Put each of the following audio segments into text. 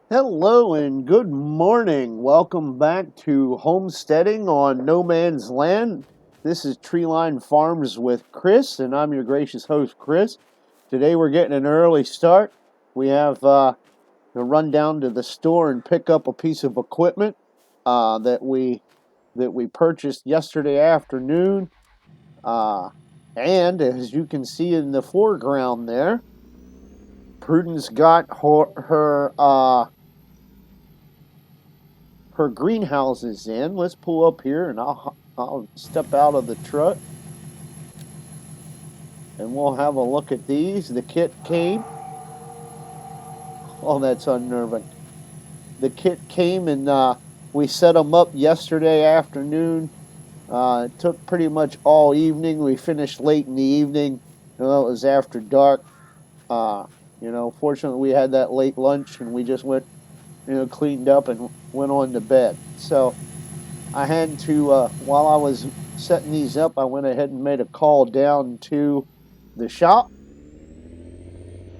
Hello and good morning. Welcome back to Homesteading on No Man's Land. This is Treeline Farms with Chris, and I'm your gracious host, Chris. Today we're getting an early start. We have to run down to the store and pick up a piece of equipment that we purchased yesterday afternoon. Uh, and as you can see in the foreground there, Prudence got her greenhouses in. Let's pull up here and I'll step out of the truck and we'll have a look at these. The kit came. Oh, that's unnerving. The kit came and we set them up yesterday afternoon. It took pretty much all evening. We finished late in the evening. It was after dark. Uh, Fortunately, we had that late lunch and we just went, cleaned up and went on to bed. So I had to, while I was setting these up, I went ahead and made a call down to the shop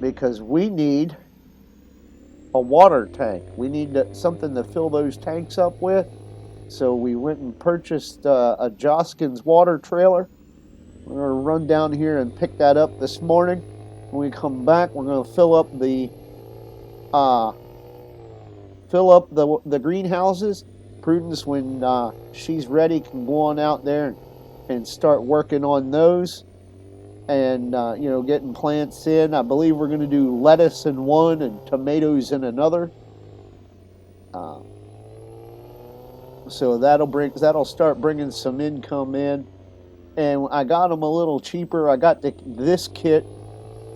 because we need a water tank. We need something to fill those tanks up with. So we went and purchased a Joskins water trailer. We're going to run down here and pick that up this morning. When we come back, we're going to uh, fill up the greenhouses. Prudence, when she's ready, can go on out there and start working on those and getting plants in. I believe we're going to do lettuce in one and tomatoes in another. Uh, so that'll start bringing some income in. And I got them a little cheaper. I got this kit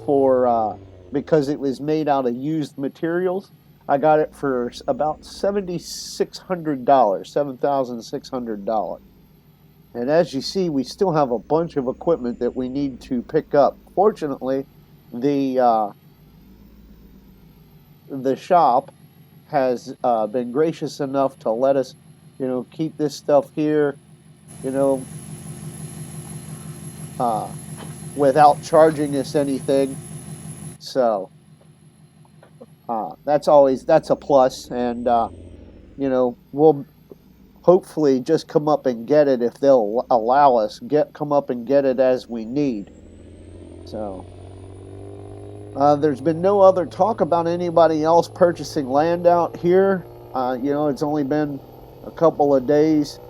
for because it was made out of used materials. I got it for about $7,600, $7,600. And as you see, we still have a bunch of equipment that we need to pick up. Fortunately, the uh, the shop has been gracious enough to let us, keep this stuff here, you know, uh, without charging us anything. So that's a plus, and we'll hopefully just come up and get it if they'll allow us. Come up and get it as we need. So. There's been no other talk about anybody else purchasing land out here. It's only been a couple of days,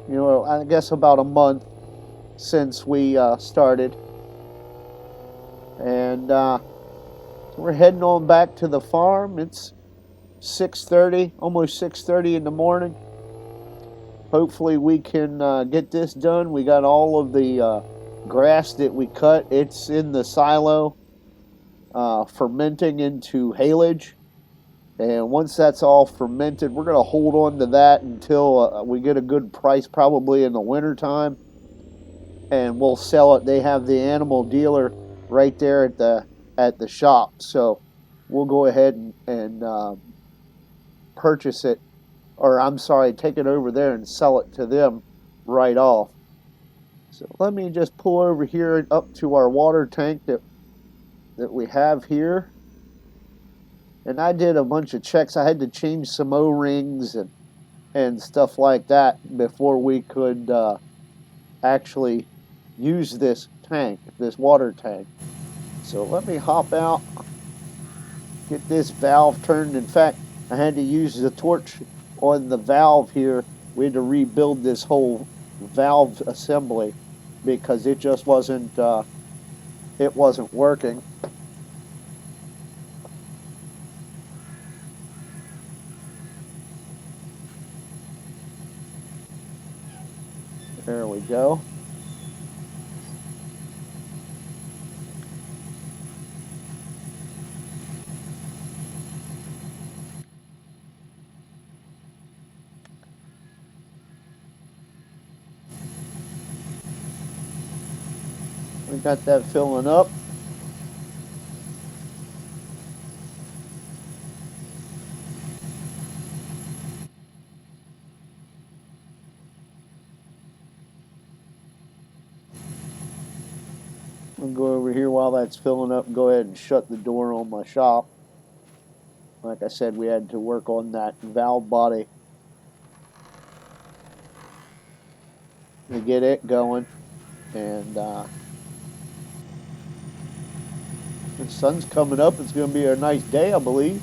I guess about a month since we started. And so we're heading on back to the farm. It's 6:30, almost 6:30 in the morning. Hopefully we can get this done. We got all of the grass that we cut. It's in the silo, fermenting into haylage. And once that's all fermented, we're going to hold on to that until we get a good price, probably in the wintertime. And we'll sell it. They have the animal dealer right there at the shop. So we'll go ahead and purchase it, or I'm sorry, take it over there and sell it to them right off. So let me just pull over here up to our water tank that we have here. And I did a bunch of checks. I had to change some O-rings and stuff like that before we could actually use this water tank. So let me hop out, get this valve turned. In fact, I had to use the torch on the valve here. We had to rebuild this whole valve assembly because it wasn't working. There we go. We got that filling up. I'll go over here while that's filling up and go ahead and shut the door on my shop. Like I said, we had to work on that valve body to get it going. And the sun's coming up. It's going to be a nice day, I believe.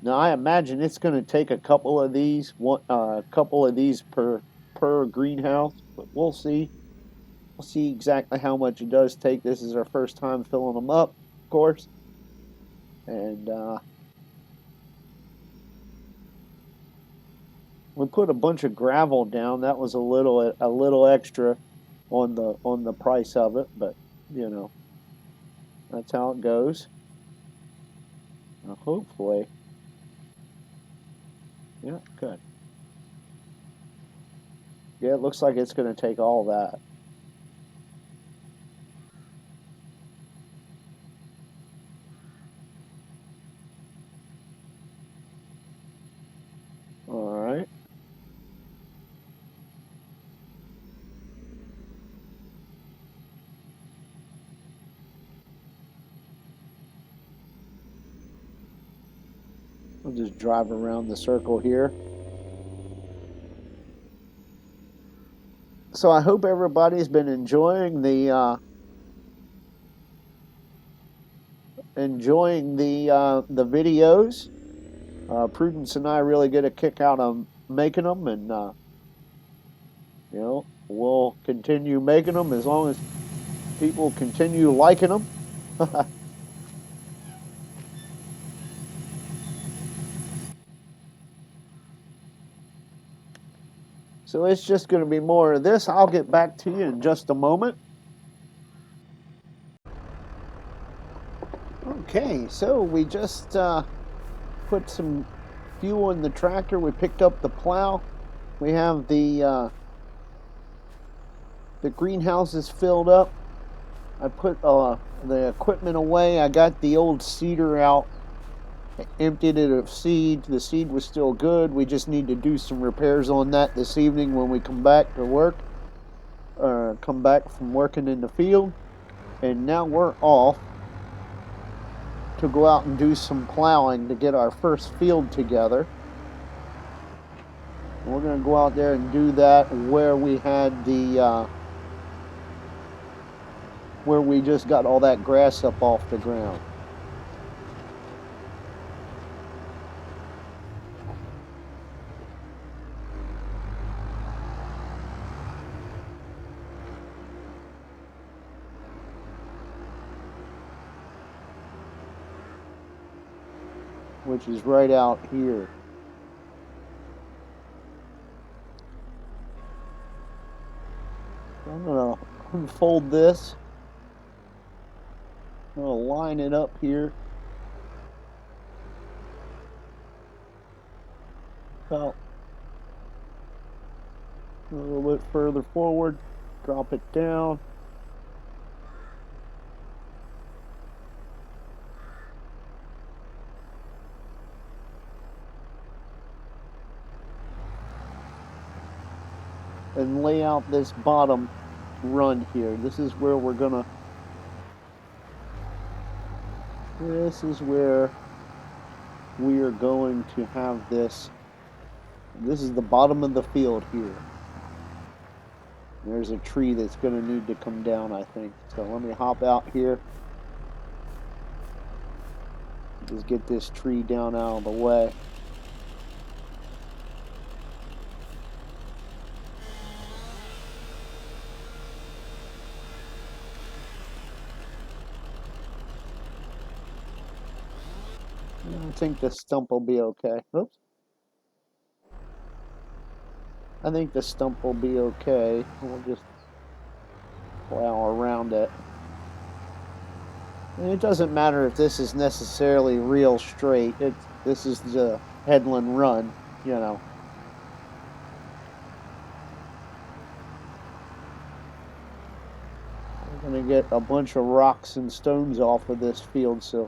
Now I imagine it's going to take a couple of these, per greenhouse, but we'll see. We'll see exactly how much it does take. This is our first time filling them up, of course, and we put a bunch of gravel down. That was a little extra on the price of it, but you know that's how it goes. Now, hopefully, yeah, good. Yeah, it looks like it's going to take all that. All right. We'll just drive around the circle here. So I hope everybody's been enjoying the videos. Prudence and I really get a kick out of making them, and we'll continue making them as long as people continue liking them. So it's just going to be more of this. I'll get back to you in just a moment. Okay, so we just put some fuel in the tractor. We picked up the plow. We have the greenhouses filled up. I put the equipment away. I got the old seeder out. I emptied it of seed. The seed was still good. We just need to do some repairs on that this evening when we come back to work. Come back from working in the field. And now we're off to go out and do some plowing to get our first field together. We're going to go out there and do that where we had where we just got all that grass up off the ground. Which is right out here. I'm going to unfold this. I'm going to line it up here. About a little bit further forward. Drop it down. And lay out this bottom run here. This is where we're gonna this is where we are going to have this. This is the bottom of the field here. There's a tree that's gonna need to come down, I think. So let me hop out here. Just get this tree down out of the way. I think the stump will be okay. Oops. I think the stump will be okay. We'll just plow around it. And it doesn't matter if this is necessarily real straight. This is the headland run, you know. We're going to get a bunch of rocks and stones off of this field, so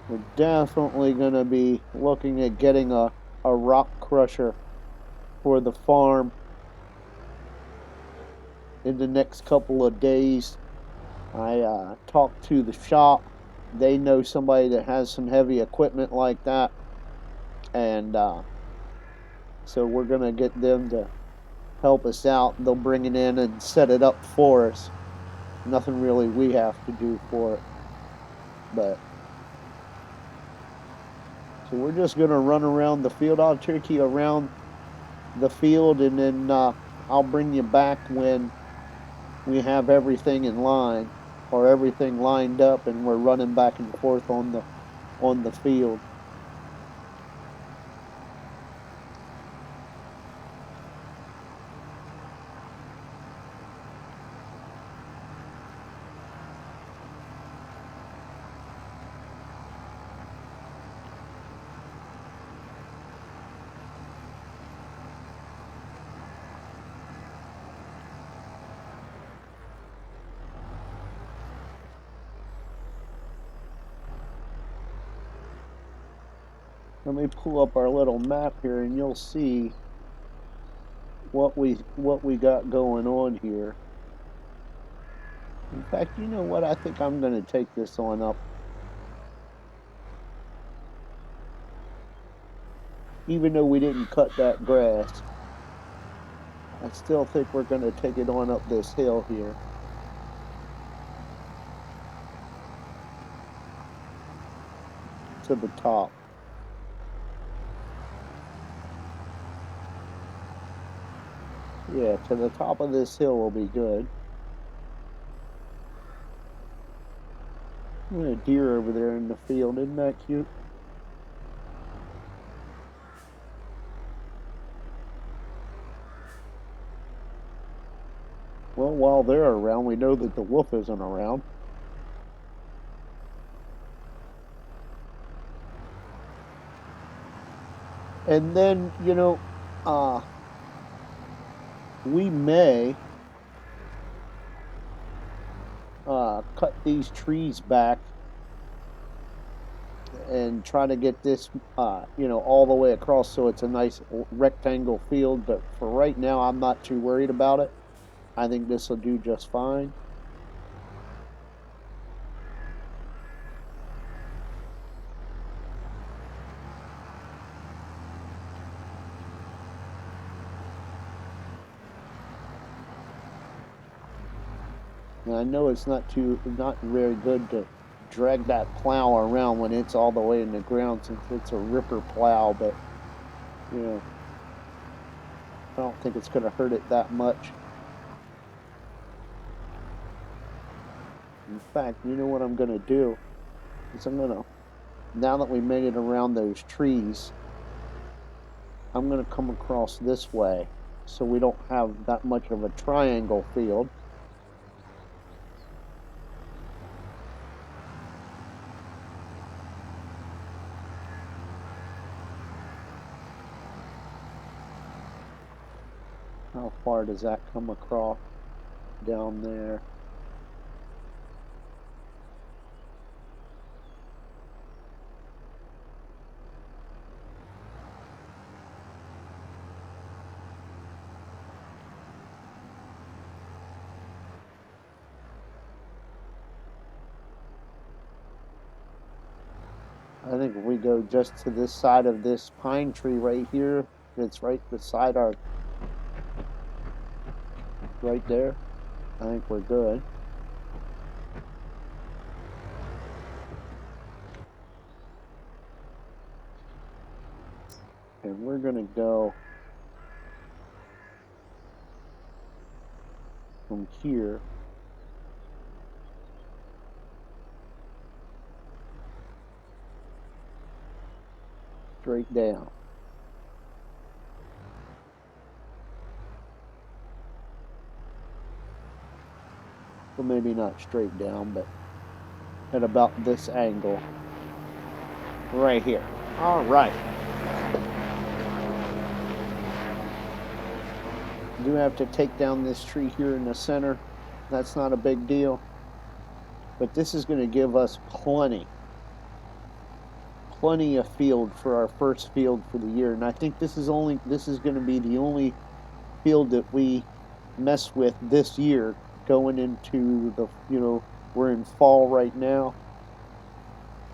we're definitely going to be looking at getting a rock crusher for the farm in the next couple of days. I talked to the shop. They know somebody that has some heavy equipment like that, and so we're gonna get them to help us out. They'll bring it in and set it up for us. Nothing really we have to do for it, but so we're just gonna run around the field. I'll take you around the field, and then I'll bring you back when we have everything in line or everything lined up, and we're running back and forth on the field. Let me pull up our little map here, and you'll see what we got going on here. In fact, you know what? I think I'm going to take this on up. Even though we didn't cut that grass, I still think we're going to take it on up this hill here. To the top. Yeah, to the top of this hill will be good. There's a deer over there in the field. Isn't that cute? Well, while they're around, we know that the wolf isn't around. And then, you know, we may cut these trees back and try to get this, you know, all the way across so it's a nice rectangle field. But for right now, I'm not too worried about it. I think this will do just fine. And I know it's not very good to drag that plow around when it's all the way in the ground, since it's a ripper plow, but you know, I don't think it's going to hurt it that much. In fact, you know what I'm going to do is now that we made it around those trees, I'm going to come across this way so we don't have that much of a triangle field. How far does that come across down there? I think if we go just to this side of this pine tree right here, it's right beside our, right there, I think we're good. And we're going to go from here straight down. Well, maybe not straight down, but at about this angle. Right here. All right. Do have to take down this tree here in the center. That's not a big deal. But this is going to give us plenty of field for our first field for the year. And I think this is going to be the only field that we mess with this year going into the, we're in fall right now,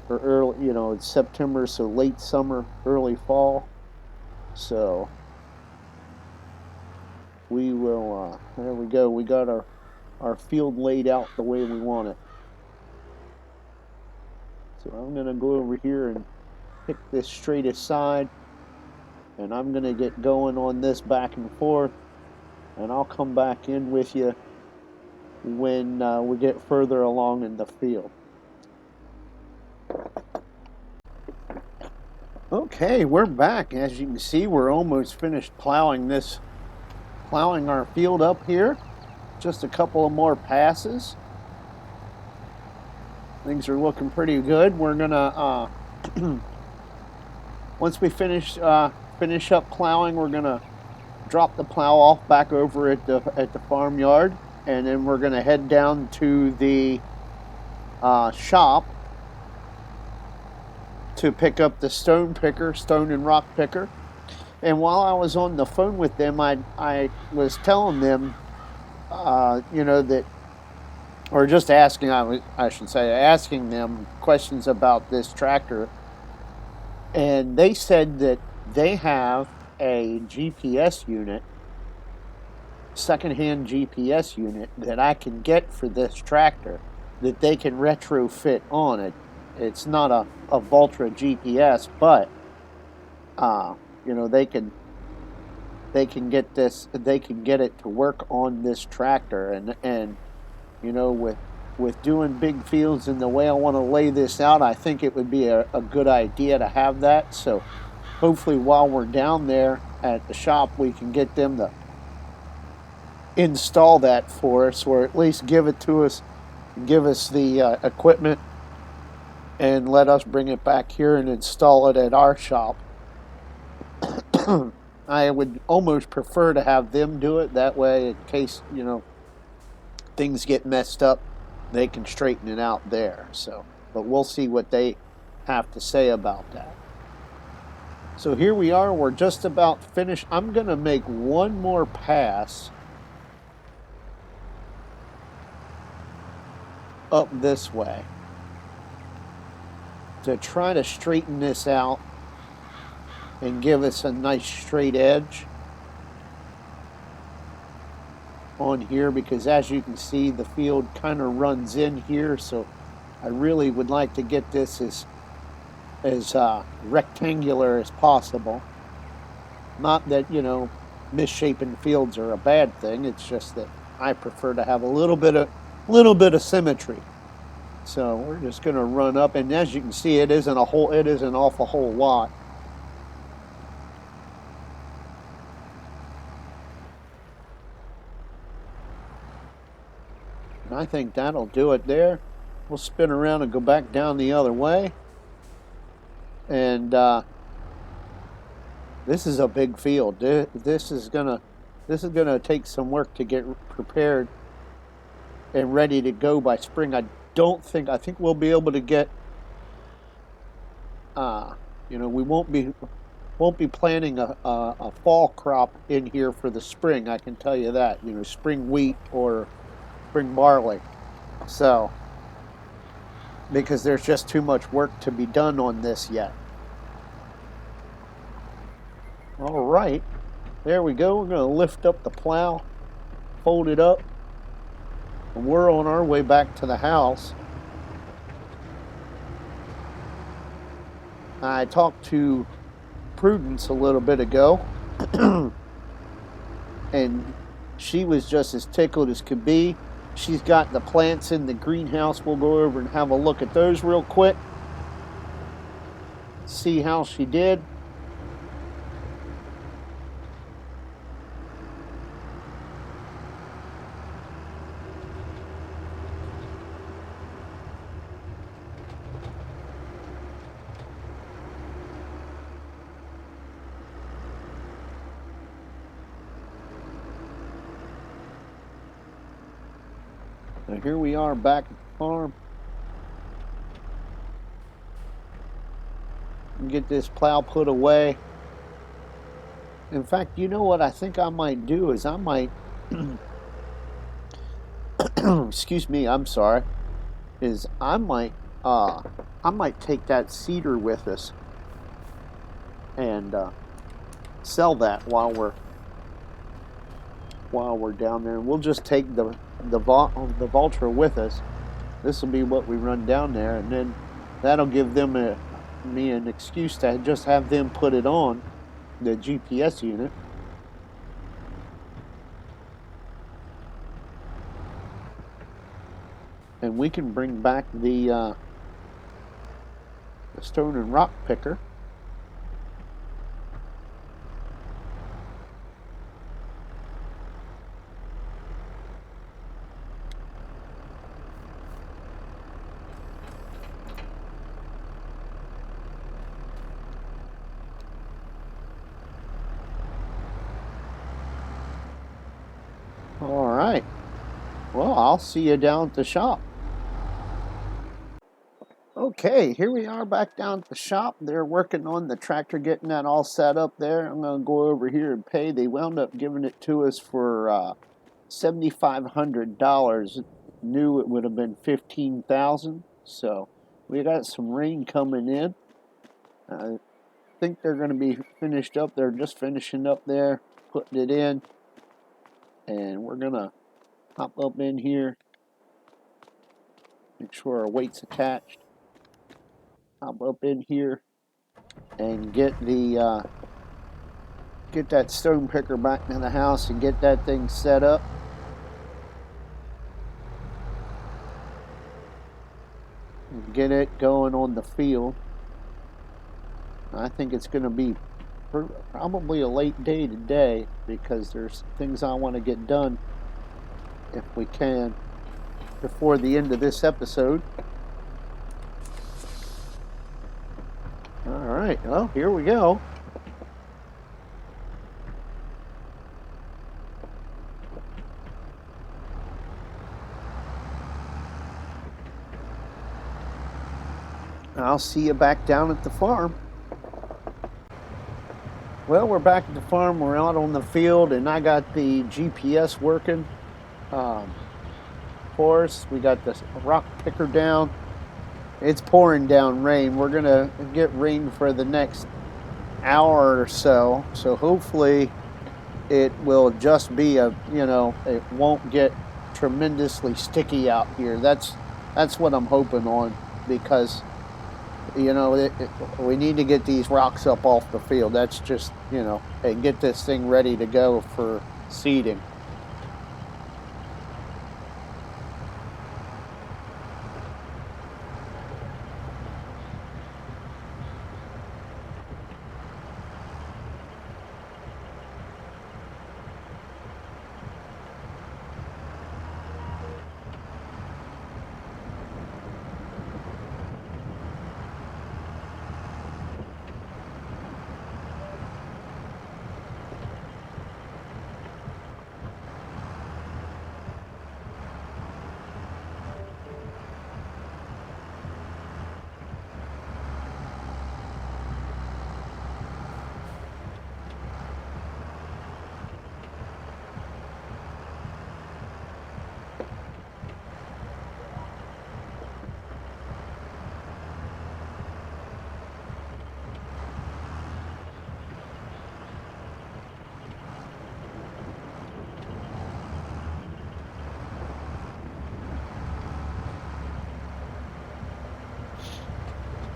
or early, it's September, so late summer, early fall. So we will, there we go. We got our field laid out the way we want it. So I'm going to go over here and pick this straight aside, and I'm going to get going on this back and forth, and I'll come back in with you when we get further along in the field. Okay, we're back. As you can see, we're almost finished plowing our field up here. Just a couple of more passes. Things are looking pretty good. We're gonna once we finish up plowing, we're gonna drop the plow off back over at the farmyard, and then we're gonna head down to the shop to pick up the stone and rock picker. And while I was on the phone with them, I was telling them, that, or just asking, I should say, asking them questions about this tractor. And they said that they have a GPS unit, secondhand GPS unit, that I can get for this tractor that they can retrofit on it. It's not a Valtra GPS, but they can get it to work on this tractor, and with doing big fields and the way I want to lay this out, I think it would be a good idea to have that. So hopefully while we're down there at the shop, we can get them to install that for us, or at least give it to us, give us the equipment, and let us bring it back here and install it at our shop. I would almost prefer to have them do it. That way, in case, things get messed up, they can straighten it out there. So, but we'll see what they have to say about that. So here we are. We're just about finished. I'm going to make one more pass up this way to try to straighten this out and give us a nice straight edge on here, because as you can see, the field kind of runs in here, so I really would like to get this as rectangular as possible. Not that, misshapen fields are a bad thing. It's just that I prefer to have a little bit of symmetry. So we're just going to run up, and as you can see, it isn't off a whole lot. And I think that'll do it there. We'll spin around and go back down the other way. And this is a big field. This is gonna take some work to get prepared and ready to go by spring. I think we'll be able to get. We won't be planting a fall crop in here for the spring. I can tell you that. Spring wheat or spring barley. So, because there's just too much work to be done on this yet. All right, there we go. We're going to lift up the plow, fold it up, and we're on our way back to the house. I talked to Prudence a little bit ago, and she was just as tickled as could be. She's got the plants in the greenhouse. We'll go over and have a look at those real quick, see how she did. Now here we are back at the farm. Get this plow put away. In fact, you know what I think I might do is I might excuse me, I'm sorry, is I might take that cedar with us and sell that while we're down there. We'll just take the Valtra with us. This will be what we run down there, and then that'll give them me an excuse to just have them put it on the GPS unit. And we can bring back the stone and rock picker. All right. Well, I'll see you down at the shop. Okay, here we are back down at the shop. They're working on the tractor, getting that all set up there. I'm going to go over here and pay. They wound up giving it to us for $7,500. Knew it would have been $15,000. So we got some rain coming in. I think they're going to be finished up. They're just finishing up there, putting it in. And we're going to hop up in here, make sure our weight's attached. Hop up in here and get that stone picker back in the house and get that thing set up. And get it going on the field. I think it's going to be probably a late day today because there's things I want to get done if we can before the end of this episode. All right, well, here we go. I'll see you back down at the farm. Well, we're back at the farm. We're out on the field, and I got the GPS working for us. We got the rock picker down. It's pouring down rain. We're going to get rain for the next hour or so. So hopefully it will just be it won't get tremendously sticky out here. That's what I'm hoping on, because we need to get these rocks up off the field. That's just, and get this thing ready to go for seeding.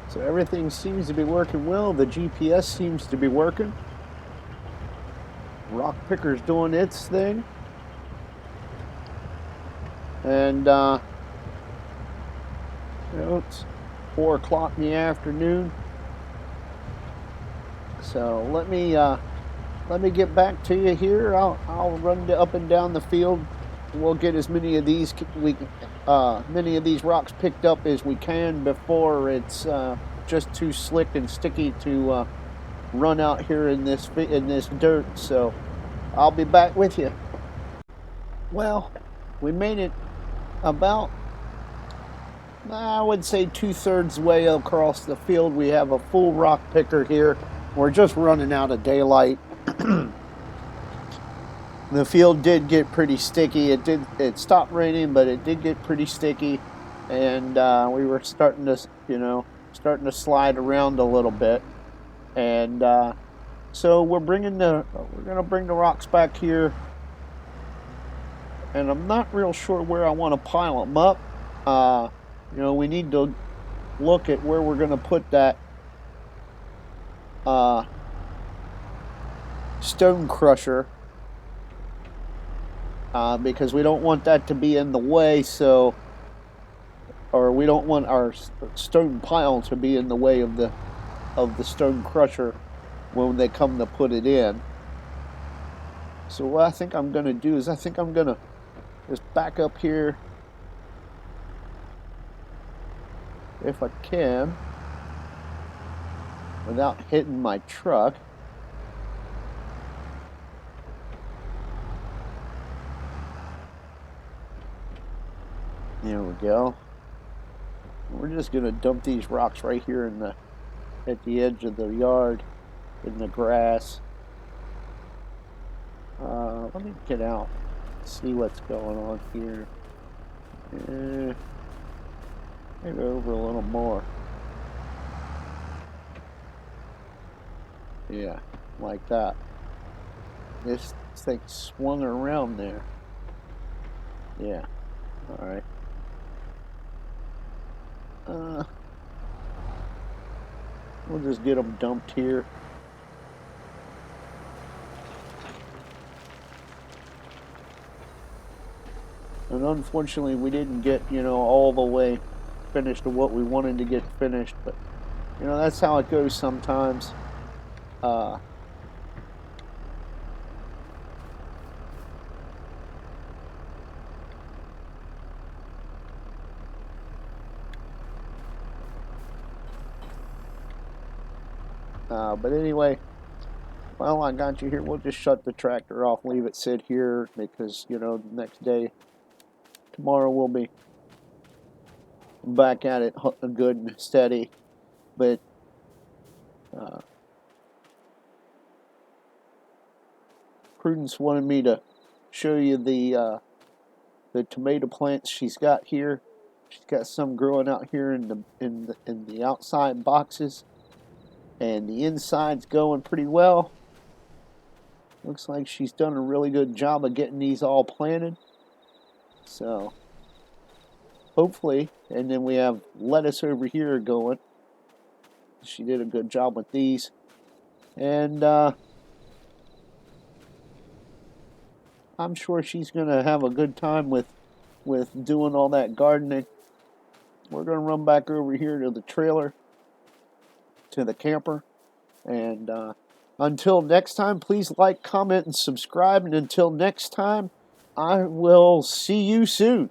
So everything seems to be working well. The GPS seems to be working. Rock picker's doing its thing. And it's 4 o'clock in the afternoon. So let me get back to you here. I'll run up and down the field. We'll get as many of these rocks picked up as we can before it's just too slick and sticky to run out here in this dirt. So I'll be back with you. Well, we made it about, I would say, 2/3 way across the field. We have a full rock picker here. We're just running out of daylight. The field did get pretty sticky. It stopped raining, but it did get pretty sticky, and we were starting to slide around a little bit, and so we're gonna bring the rocks back here, and I'm not real sure where I want to pile them up. We need to look at where we're gonna put that stone crusher. Because we don't want that to be in the way, or we don't want our stone pile to be in the way of the stone crusher when they come to put it in. So what I think I'm going to do is I'm going to just back up here if I can without hitting my truck. There we go. We're just going to dump these rocks right here at the edge of the yard in the grass. Let me get out, see what's going on here. Maybe over a little more. Yeah, like that. This thing swung around there. Yeah, alright. We'll just get them dumped here. And unfortunately, we didn't get, all the way finished to what we wanted to get finished. But, that's how it goes sometimes. But anyway, well, I got you here. We'll just shut the tractor off, leave it sit here, because, the next day, tomorrow we'll be back at it good and steady. But Prudence wanted me to show you the tomato plants she's got here. She's got some growing out here in the outside boxes, and the inside's going pretty well. Looks like she's done a really good job of getting these all planted. So hopefully, and then we have lettuce over here going. She did a good job with these, and I'm sure she's gonna have a good time with doing all that gardening. We're gonna run back over here to the trailer, to the camper, and until next time, please like, comment, and subscribe. And until next time, I will see you soon.